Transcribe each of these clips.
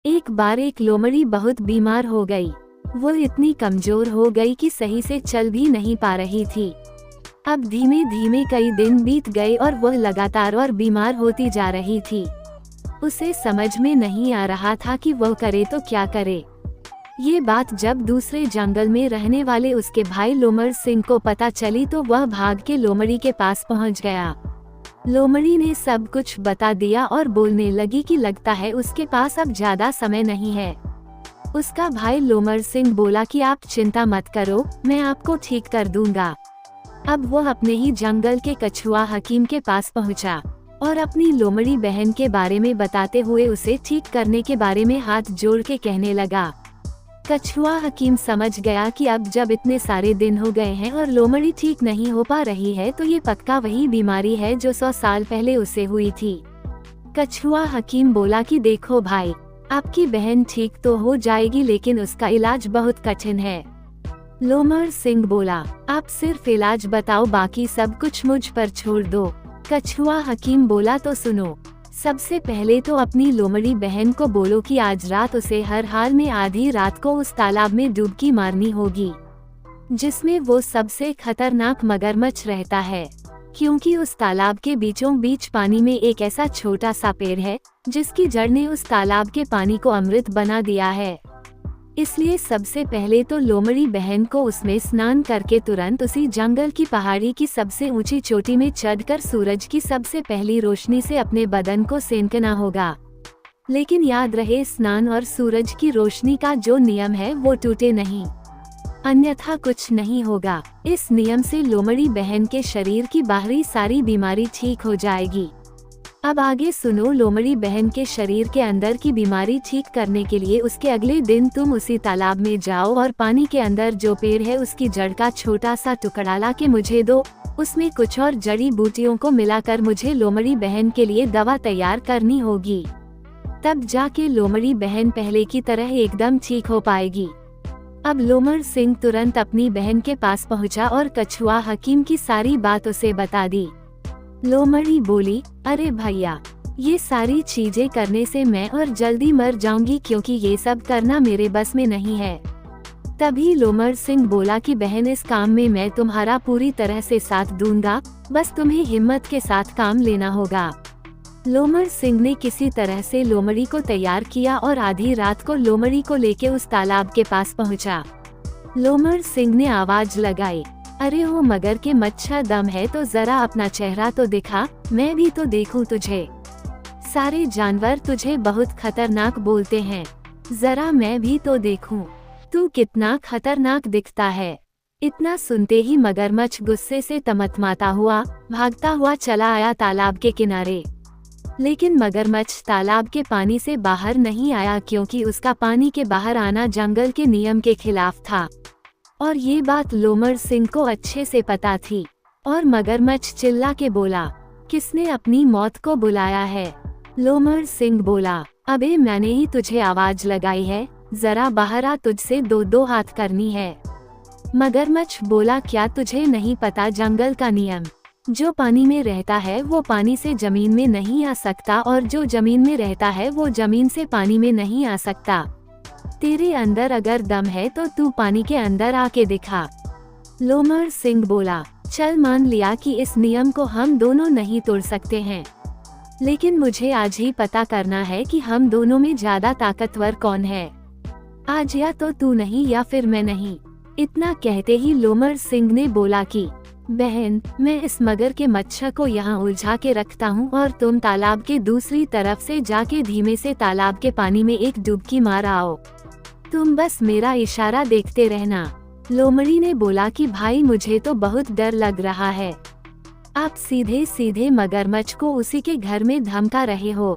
एक बार एक लोमड़ी बहुत बीमार हो गई। वो इतनी कमजोर हो गई कि सही से चल भी नहीं पा रही थी। अब धीमे धीमे कई दिन बीत गए और वह लगातार और बीमार होती जा रही थी। उसे समझ में नहीं आ रहा था कि वह करे तो क्या करे। ये बात जब दूसरे जंगल में रहने वाले उसके भाई लोमड़ सिंह को पता चली तो वह भाग के लोमड़ी के पास पहुंच गया। लोमड़ी ने सब कुछ बता दिया और बोलने लगी कि लगता है उसके पास अब ज्यादा समय नहीं है। उसका भाई लोमड़ सिंह बोला कि आप चिंता मत करो, मैं आपको ठीक कर दूंगा। अब वह अपने ही जंगल के कछुआ हकीम के पास पहुंचा और अपनी लोमड़ी बहन के बारे में बताते हुए उसे ठीक करने के बारे में हाथ जोड़ के कहने लगा। कछुआ हकीम समझ गया कि अब जब इतने सारे दिन हो गए हैं और लोमड़ी ठीक नहीं हो पा रही है तो ये पक्का वही बीमारी है जो 100 साल पहले उसे हुई थी। कछुआ हकीम बोला कि देखो भाई, आपकी बहन ठीक तो हो जाएगी लेकिन उसका इलाज बहुत कठिन है। लोमड़ सिंह बोला, आप सिर्फ इलाज बताओ, बाकी सब कुछ मुझ पर छोड़ दो। कछुआ हकीम बोला, तो सुनो, सबसे पहले तो अपनी लोमड़ी बहन को बोलो कि आज रात उसे हर हाल में आधी रात को उस तालाब में डुबकी मारनी होगी जिसमें वो सबसे खतरनाक मगरमच्छ रहता है, क्योंकि उस तालाब के बीचों बीच पानी में एक ऐसा छोटा सा पेड़ है जिसकी जड़ ने उस तालाब के पानी को अमृत बना दिया है। इसलिए सबसे पहले तो लोमड़ी बहन को उसमें स्नान करके तुरंत उसी जंगल की पहाड़ी की सबसे ऊंची चोटी में चढ़कर सूरज की सबसे पहली रोशनी से अपने बदन को सेंकना होगा। लेकिन याद रहे, स्नान और सूरज की रोशनी का जो नियम है वो टूटे नहीं, अन्यथा कुछ नहीं होगा। इस नियम से लोमड़ी बहन के शरीर की बाहरी सारी बीमारी ठीक हो जाएगी। अब आगे सुनो, लोमड़ी बहन के शरीर के अंदर की बीमारी ठीक करने के लिए उसके अगले दिन तुम उसी तालाब में जाओ और पानी के अंदर जो पेड़ है उसकी जड़ का छोटा सा टुकड़ा ला के मुझे दो। उसमें कुछ और जड़ी बूटियों को मिलाकर मुझे लोमड़ी बहन के लिए दवा तैयार करनी होगी, तब जाके लोमड़ी बहन पहले की तरह एकदम ठीक हो पाएगी। अब लोमड़ सिंह तुरंत अपनी बहन के पास पहुंचा और कछुआ हकीम की सारी बात उसे बता दी। लोमड़ी बोली, अरे भैया, ये सारी चीजें करने से मैं और जल्दी मर जाऊंगी क्योंकि ये सब करना मेरे बस में नहीं है। तभी लोमड़ सिंह बोला कि बहन, इस काम में मैं तुम्हारा पूरी तरह से साथ दूंगा, बस तुम्हें हिम्मत के साथ काम लेना होगा। लोमड़ सिंह ने किसी तरह से लोमड़ी को तैयार किया और आधी रात को लोमड़ी को लेके उस तालाब के पास पहुंचा। लोमड़ सिंह ने आवाज लगाई, अरे हो मगर के मच्छर दम है तो जरा अपना चेहरा तो दिखा, मैं भी तो देखूं तुझे। सारे जानवर तुझे बहुत खतरनाक बोलते हैं, जरा मैं भी तो देखूं तू कितना खतरनाक दिखता है। इतना सुनते ही मगरमच्छ गुस्से से तमतमाता हुआ भागता हुआ चला आया तालाब के किनारे। लेकिन मगरमच्छ तालाब के पानी से बाहर नहीं आया क्योंकि उसका पानी के बाहर आना जंगल के नियम के खिलाफ था और ये बात लोमड़ सिंह को अच्छे से पता थी। और मगरमच्छ चिल्ला के बोला, किसने अपनी मौत को बुलाया है? लोमड़ सिंह बोला, अबे मैंने ही तुझे आवाज लगाई है, जरा बाहर आ, तुझसे 2-2 हाथ करनी है। मगरमच्छ बोला, क्या तुझे नहीं पता जंगल का नियम? जो पानी में रहता है वो पानी से जमीन में नहीं आ सकता और जो जमीन में रहता है वो जमीन से पानी में नहीं आ सकता। तेरे अंदर अगर दम है तो तू पानी के अंदर आके दिखा। लोमड़ सिंह बोला, चल मान लिया कि इस नियम को हम दोनों नहीं तोड़ सकते हैं, लेकिन मुझे आज ही पता करना है कि हम दोनों में ज्यादा ताकतवर कौन है। आज या तो तू नहीं या फिर मैं नहीं। इतना कहते ही लोमड़ सिंह ने बोला कि बहन, मैं इस मगर के मच्छर को यहाँ उलझा के रखता हूँ और तुम तालाब के दूसरी तरफ से जाके धीमे से तालाब के पानी में एक डुबकी मार आओ। तुम बस मेरा इशारा देखते रहना। लोमड़ी ने बोला कि भाई, मुझे तो बहुत डर लग रहा है। आप सीधे सीधे मगरमच्छ को उसी के घर में धमका रहे हो।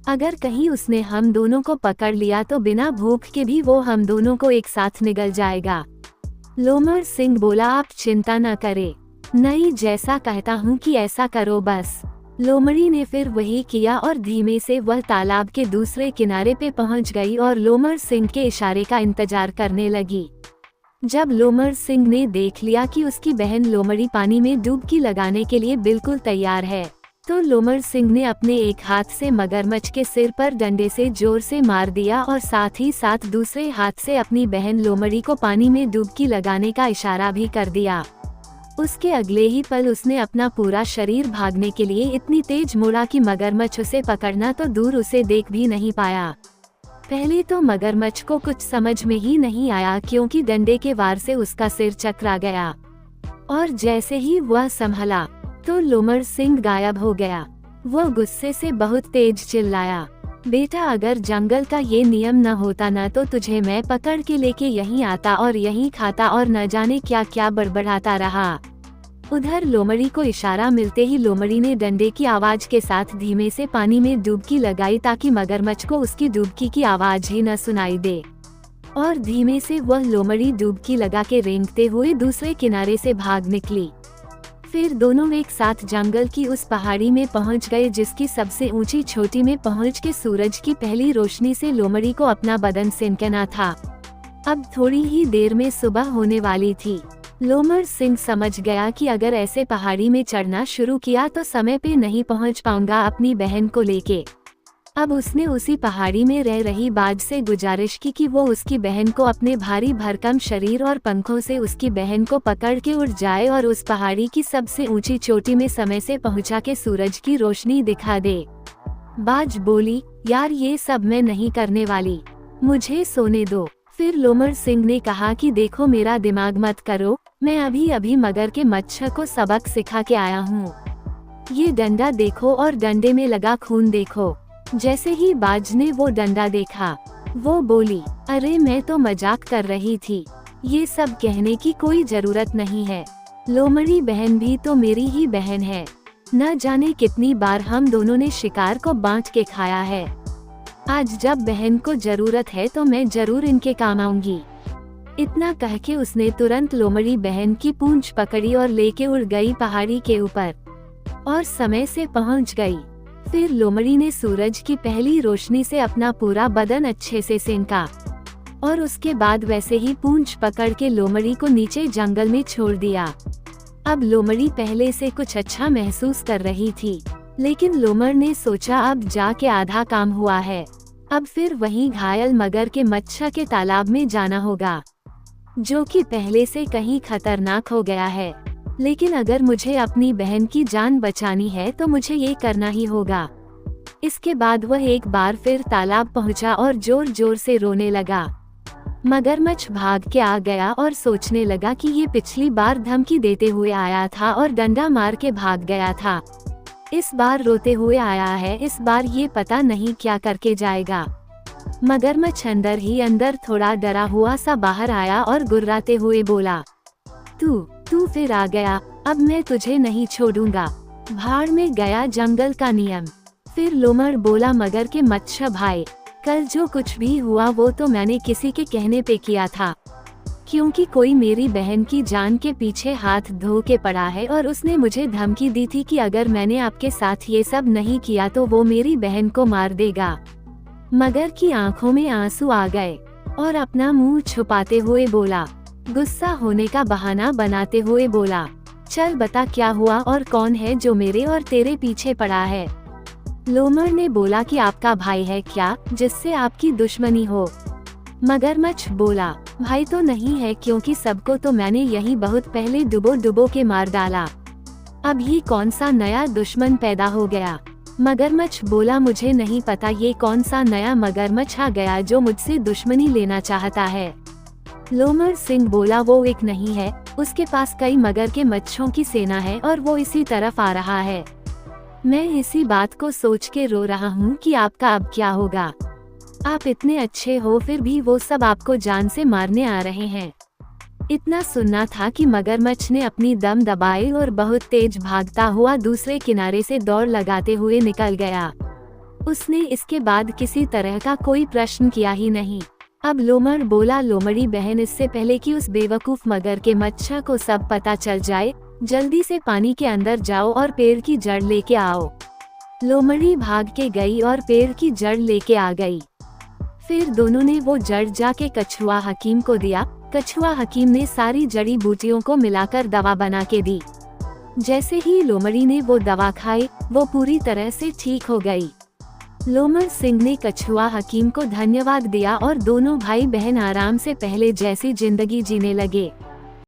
अगर कहीं उसने हम दोनों को पकड़ लिया तो बिना भूख के भी वो हम दोनों को एक साथ निगल जाएगा। लोमड़ सिंह बोला, आप चिंता न करे, नहीं जैसा कहता हूँ कि ऐसा करो बस। लोमड़ी ने फिर वही किया और धीमे से वह तालाब के दूसरे किनारे पे पहुंच गई और लोमड़ सिंह के इशारे का इंतजार करने लगी। जब लोमड़ सिंह ने देख लिया कि उसकी बहन लोमड़ी पानी में डुबकी लगाने के लिए बिल्कुल तैयार है, तो लोमड़ सिंह ने अपने एक हाथ से मगरमच्छ के सिर पर डंडे से जोर से मार दिया और साथ ही साथ दूसरे हाथ से अपनी बहन लोमड़ी को पानी में डुबकी लगाने का इशारा भी कर दिया। उसके अगले ही पल उसने अपना पूरा शरीर भागने के लिए इतनी तेज मोड़ा कि मगरमच्छ उसे पकड़ना तो दूर उसे देख भी नहीं पाया। पहले तो मगरमच्छ को कुछ समझ में ही नहीं आया, क्योंकि डंडे के वार से उसका सिर चकरा गया और जैसे ही वह संभला तो लोमड़ सिंह गायब हो गया। वो गुस्से से बहुत तेज चिल्लाया, बेटा अगर जंगल का ये नियम न होता न तो तुझे मैं पकड़ के लेके यहीं आता और यहीं खाता और न जाने क्या क्या बड़बड़ाता रहा। उधर लोमड़ी को इशारा मिलते ही लोमड़ी ने डंडे की आवाज के साथ धीमे से पानी में डुबकी लगाई ताकि मगरमच्छ को उसकी डुबकी की आवाज ही न सुनाई दे, और धीमे से वह लोमड़ी डुबकी लगा के रेंगते हुए दूसरे किनारे से भाग निकली। फिर दोनों एक साथ जंगल की उस पहाड़ी में पहुंच गए जिसकी सबसे ऊंची चोटी में पहुंच के सूरज की पहली रोशनी से लोमड़ी को अपना बदन सिनकना था। अब थोड़ी ही देर में सुबह होने वाली थी। लोमड़ सिंह समझ गया कि अगर ऐसे पहाड़ी में चढ़ना शुरू किया तो समय पे नहीं पहुंच पाऊंगा अपनी बहन को लेके। अब उसने उसी पहाड़ी में रह रही बाज से गुजारिश की कि वो उसकी बहन को अपने भारी भरकम शरीर और पंखों से उसकी बहन को पकड़ के उड़ जाए और उस पहाड़ी की सबसे ऊंची चोटी में समय से पहुंचा के सूरज की रोशनी दिखा दे। बाज बोली, यार ये सब मैं नहीं करने वाली, मुझे सोने दो। फिर लोमड़ सिंह ने कहा कि देखो मेरा दिमाग मत करो, मैं अभी अभी मगर के मच्छर को सबक सिखा के आया हूँ। ये डंडा देखो और डंडे में लगा खून देखो। जैसे ही बाज ने वो डंडा देखा वो बोली, अरे मैं तो मजाक कर रही थी, ये सब कहने की कोई जरूरत नहीं है। लोमड़ी बहन भी तो मेरी ही बहन है, न जाने कितनी बार हम दोनों ने शिकार को बांट के खाया है। आज जब बहन को जरूरत है तो मैं जरूर इनके काम आऊंगी। इतना कह के उसने तुरंत लोमड़ी बहन की पूंछ पकड़ी और लेके उड़ गई पहाड़ी के ऊपर और समय से पहुंच गई। फिर लोमड़ी ने सूरज की पहली रोशनी से अपना पूरा बदन अच्छे से सेंका और उसके बाद वैसे ही पूंछ पकड़ के लोमड़ी को नीचे जंगल में छोड़ दिया। अब लोमड़ी पहले से कुछ अच्छा महसूस कर रही थी, लेकिन लोमड़ ने सोचा अब जाके आधा काम हुआ है, अब फिर वहीं घायल मगर के मच्छर के तालाब में जाना होगा, जो कि पहले से कहीं खतरनाक हो गया है। लेकिन अगर मुझे अपनी बहन की जान बचानी है तो मुझे ये करना ही होगा। इसके बाद वह एक बार फिर तालाब पहुंचा और जोर जोर से रोने लगा। मगरमच्छ भाग के आ गया और सोचने लगा कि ये पिछली बार धमकी देते हुए आया था और डंडा मार के भाग गया था, इस बार रोते हुए आया है, इस बार ये पता नहीं क्या करके जाएगा। मगरमच्छ अंदर ही अंदर थोड़ा डरा हुआ सा बाहर आया और गुर्राते हुए बोला, तू फिर आ गया, अब मैं तुझे नहीं छोड़ूंगा, भाड़ में गया जंगल का नियम। फिर लोमड़ बोला, मगर के मच्छर भाई, कल जो कुछ भी हुआ वो तो मैंने किसी के कहने पे किया था, क्योंकि कोई मेरी बहन की जान के पीछे हाथ धो के पड़ा है और उसने मुझे धमकी दी थी कि अगर मैंने आपके साथ ये सब नहीं किया तो वो मेरी बहन को मार देगा। मगर की आंखों में आंसू आ गए और अपना मुंह छुपाते हुए बोला, गुस्सा होने का बहाना बनाते हुए बोला, चल बता क्या हुआ और कौन है जो मेरे और तेरे पीछे पड़ा है। लोमड़ ने बोला कि आपका भाई है क्या जिससे आपकी दुश्मनी हो। मगरमच्छ बोला, भाई तो नहीं है, क्योंकि सबको तो मैंने यही बहुत पहले डुबो के मार डाला, अब ये कौन सा नया दुश्मन पैदा हो गया। मगरमच्छ बोला, मुझे नहीं पता ये कौन सा नया मगरमच्छ आ गया जो मुझसे दुश्मनी लेना चाहता है। लोमड़ सिंह बोला, वो एक नहीं है, उसके पास कई मगर के मच्छरों की सेना है और वो इसी तरफ आ रहा है। मैं इसी बात को सोच के रो रहा हूँ कि आपका अब क्या होगा। आप इतने अच्छे हो फिर भी वो सब आपको जान से मारने आ रहे हैं। इतना सुनना था कि मगरमच्छ ने अपनी दम दबाई और बहुत तेज भागता हुआ दूसरे किनारे से दौड़ लगाते हुए निकल गया। उसने इसके बाद किसी तरह का कोई प्रश्न किया ही नहीं। अब लोमड़ बोला, लोमड़ी बहन, इससे पहले कि उस बेवकूफ मगर के मच्छर को सब पता चल जाए, जल्दी से पानी के अंदर जाओ और पेड़ की जड़ लेके आओ। लोमड़ी भाग के गई और पेड़ की जड़ लेके आ गई। फिर दोनों ने वो जड़ जाके कछुआ हकीम को दिया। कछुआ हकीम ने सारी जड़ी बूटियों को मिलाकर दवा बना के दी। जैसे ही लोमड़ी ने वो दवा खाई, वो पूरी तरह से ठीक हो गई। लोमड़ सिंह ने कछुआ हकीम को धन्यवाद दिया और दोनों भाई बहन आराम से पहले जैसी जिंदगी जीने लगे।